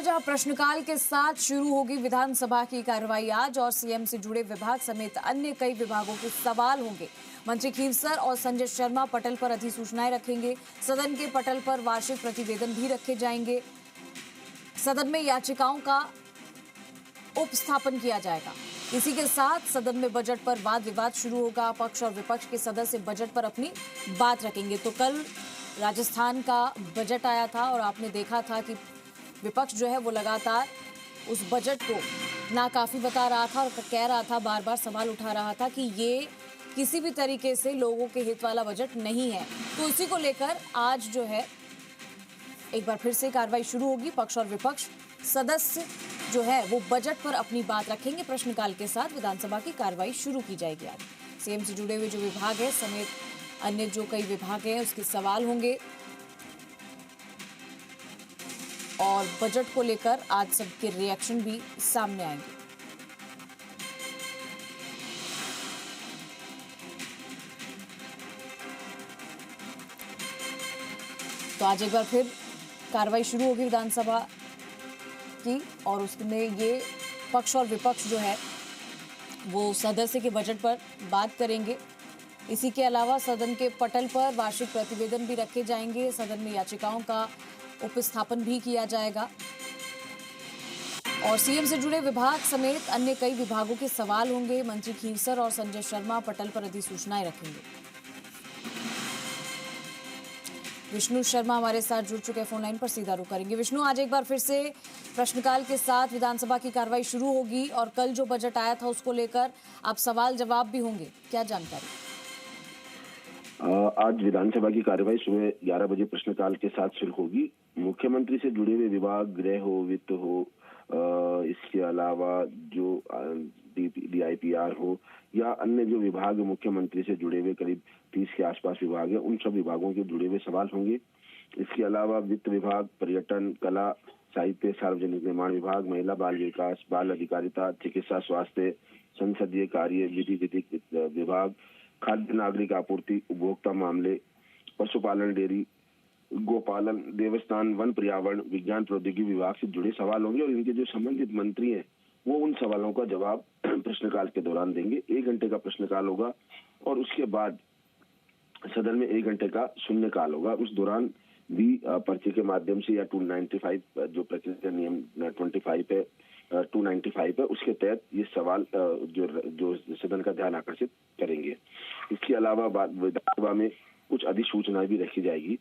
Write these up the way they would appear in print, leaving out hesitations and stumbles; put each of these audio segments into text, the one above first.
जहां प्रश्नकाल के साथ शुरू होगी विधानसभा की कार्रवाई आज और सीएम से जुड़े विभाग समेत अन्य कई विभागों के सवाल होंगे। मंत्री खीवसर और संजय शर्मा पटल पर अधिसूचनाएं रखेंगे। सदन के पटल पर वार्षिक प्रतिवेदन भी रखे जाएंगे। सदन में याचिकाओं का उपस्थापन किया जाएगा। इसी के साथ सदन में बजट पर वाद विवाद शुरू होगा। पक्ष और विपक्ष के सदस्य बजट पर अपनी बात रखेंगे। तो कल राजस्थान का बजट आया था और आपने देखा था कि विपक्ष जो है वो लगातार उस बजट को नाकाफी बता रहा था और कह रहा था, बार बार सवाल उठा रहा था कि ये किसी भी तरीके से लोगों के हित वाला बजट नहीं है। तो उसी को लेकर आज जो है एक बार फिर से कार्रवाई शुरू होगी। पक्ष और विपक्ष सदस्य जो है वो बजट पर अपनी बात रखेंगे। प्रश्नकाल के साथ विधानसभा की कार्रवाई शुरू की जाएगी। आज सीएम से जुड़े हुए जो विभाग है समेत अन्य जो कई विभाग हैं उसके सवाल होंगे और बजट को लेकर आज सबके रिएक्शन भी सामने आएंगे। तो आज एक बार फिर कार्रवाई शुरू होगी विधानसभा की और उसमें ये पक्ष और विपक्ष जो है वो सदस्य के बजट पर बात करेंगे। इसी के अलावा सदन के पटल पर वार्षिक प्रतिवेदन भी रखे जाएंगे। सदन में याचिकाओं का उपस्थापन भी किया जाएगा और सीएम से जुड़े विभाग समेत अन्य कई विभागों के सवाल होंगे। मंत्री खीवसर और संजय शर्मा पटल पर अधिसूचनाएं रखेंगे। विष्णु शर्मा हमारे साथ जुड़ चुके हैं फोन लाइन पर, सीधा रुख करेंगे। विष्णु, आज एक बार फिर से प्रश्नकाल के साथ विधानसभा की कार्रवाई शुरू होगी और कल जो बजट आया था उसको लेकर अब सवाल जवाब भी होंगे, क्या जानकारी? आज विधानसभा की कार्यवाही सुबह 11 बजे प्रश्नकाल के साथ शुरू होगी। मुख्यमंत्री से जुड़े हुए विभाग, गृह हो, वित्त हो, इसके अलावा जो DIPR हो या अन्य जो विभाग मुख्यमंत्री से जुड़े हुए करीब 30 के आसपास विभाग है, उन सब विभागों के जुड़े हुए सवाल होंगे। इसके अलावा वित्त विभाग, पर्यटन, कला, साहित्य, सार्वजनिक निर्माण विभाग, महिला बाल विकास, बाल अधिकारिता, चिकित्सा, स्वास्थ्य, संसदीय कार्य, विधि विधिक विभाग, खाद्य नागरिक आपूर्ति, उपभोक्ता मामले, पशुपालन, डेयरी, गोपालन, देवस्थान, वन पर्यावरण, विज्ञान प्रौद्योगिकी विभाग से जुड़े सवाल होंगे और इनके जो संबंधित मंत्री हैं वो उन सवालों का जवाब प्रश्नकाल के दौरान देंगे। 1 घंटे का प्रश्नकाल होगा और उसके बाद सदन में 1 घंटे का शून्यकाल होगा। उस दौरान भी पर्चे के माध्यम से या 295 जो प्रक्रिया नियम 25 है 295 है उसके तहत ये सवाल जो सदन का ध्यान आकर्षित करेंगे। इसके अलावा विधानसभा में कुछ अधिसूचनाएं भी रखी जाएगी।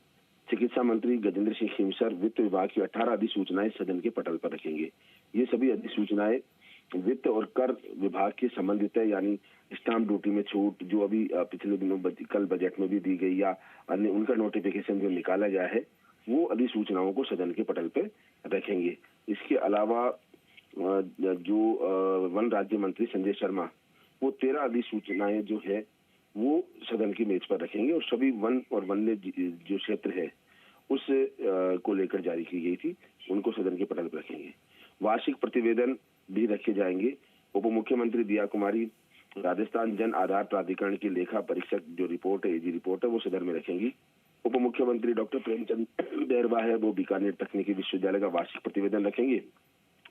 चिकित्सा मंत्री गजेंद्र सिंह खीवसर वित्त विभाग की 18 अधिसूचनाएं सदन के पटल पर रखेंगे। ये सभी अधिसूचनाएं वित्त और कर विभाग के संबंधित है, यानी स्टाम्प ड्यूटी में छूट जो अभी पिछले दिनों कल बजट में भी दी गई या अन्य उनका नोटिफिकेशन जो निकाला गया है वो अधिसूचनाओं को सदन के पटल पर रखेंगे। इसके अलावा जो वन राज्य मंत्री संजय शर्मा वो 13 अधिसूचनाएं जो है वो सदन की मेज पर रखेंगे और सभी वन और वन्य जो क्षेत्र है उस को लेकर जारी की गई थी उनको सदन के पटल पर रखेंगे। वार्षिक प्रतिवेदन भी रखे जाएंगे। उप मुख्यमंत्री दिया कुमारी राजस्थान जन आधार प्राधिकरण की लेखा परीक्षक जो रिपोर्ट है, AG रिपोर्ट है, वो सदन में रखेंगी। उप मुख्यमंत्री डॉक्टर प्रेमचंद बैरवा है वो बीकानेर तकनीकी विश्वविद्यालय का वार्षिक प्रतिवेदन रखेंगे।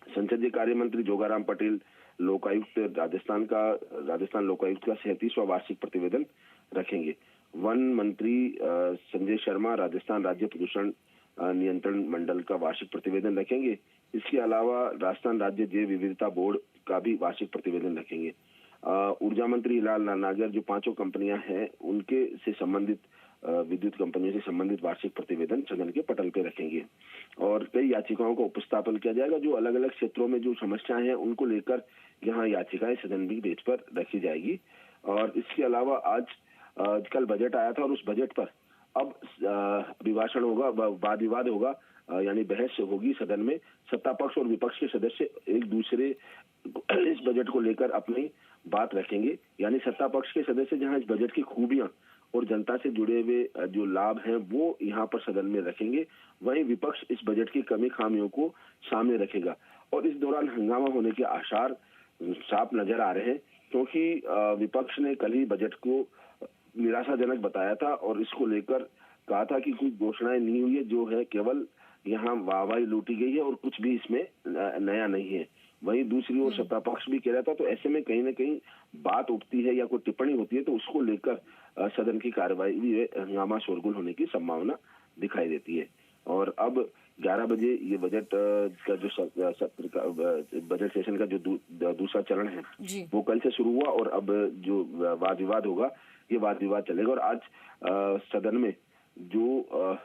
संसदीय कार्य मंत्री जोगाराम पटेल लोकायुक्त राजस्थान लोकायुक्त का 37वां वार्षिक प्रतिवेदन रखेंगे। वन मंत्री संजय शर्मा राजस्थान राज्य प्रदूषण नियंत्रण मंडल का वार्षिक प्रतिवेदन रखेंगे। इसके अलावा राजस्थान राज्य जैव विविधता बोर्ड का भी वार्षिक प्रतिवेदन रखेंगे। ऊर्जा मंत्री हिलाल नागर जो 5 कंपनियां हैं उनके से संबंधित विद्युत कंपनियों से संबंधित वार्षिक प्रतिवेदन सदन के पटल पे रखेंगे और कई याचिकाओं का उपस्थापन किया जाएगा। जो अलग अलग क्षेत्रों में जो समस्याएं हैं उनको लेकर यहाँ याचिकाएं सदन की मेज पर रखी जाएगी। और इसके अलावा आज कल बजट आया था और उस बजट पर अब अभिभाषण होगा, वाद विवाद होगा, यानी बहस होगी सदन में। सत्ता पक्ष और विपक्ष के सदस्य एक दूसरे इस बजट को लेकर अपनी बात रखेंगे, यानी सत्ता पक्ष के सदस्य जहां इस बजट की खूबियां और जनता से जुड़े हुए जो लाभ हैं वो यहाँ पर सदन में रखेंगे, वहीं विपक्ष इस बजट की कमी खामियों को सामने रखेगा। और इस दौरान हंगामा होने के आसार साफ नजर आ रहे हैं क्योंकि विपक्ष ने कल ही बजट को निराशाजनक बताया था और इसको लेकर कहा था कि कोई घोषणाएं नहीं हुई है, जो है केवल यहाँ वाहवाही लूटी गई है और कुछ भी इसमें नया नहीं है। वहीं दूसरी ओर सत्ता पक्ष भी कह रहा था, तो ऐसे में कहीं ना कहीं बात उठती है या कोई टिप्पणी होती है तो उसको लेकर सदन की कार्यवाही में हंगामा शोरगुल होने की संभावना दिखाई देती है। और अब 11 बजे ये बजट का जो सत्र का बजट सेशन का जो दूसरा चरण है वो कल से शुरू हुआ और अब जो वाद विवाद होगा ये वाद विवाद चलेगा। और आज सदन में जो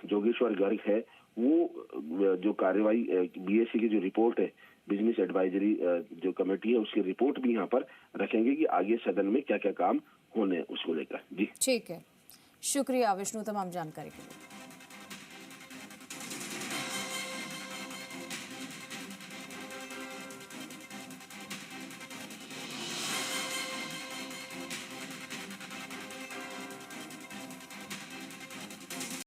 जोगेश्वर गर्ग है वो जो कार्यवाही बीएससी की जो रिपोर्ट है, बिजनेस एडवाइजरी जो कमेटी है, उसकी रिपोर्ट भी यहाँ पर रखेंगे कि आगे सदन में क्या क्या काम होने उसको लेकर। जी ठीक है, शुक्रिया विष्णु तमाम जानकारी के लिए।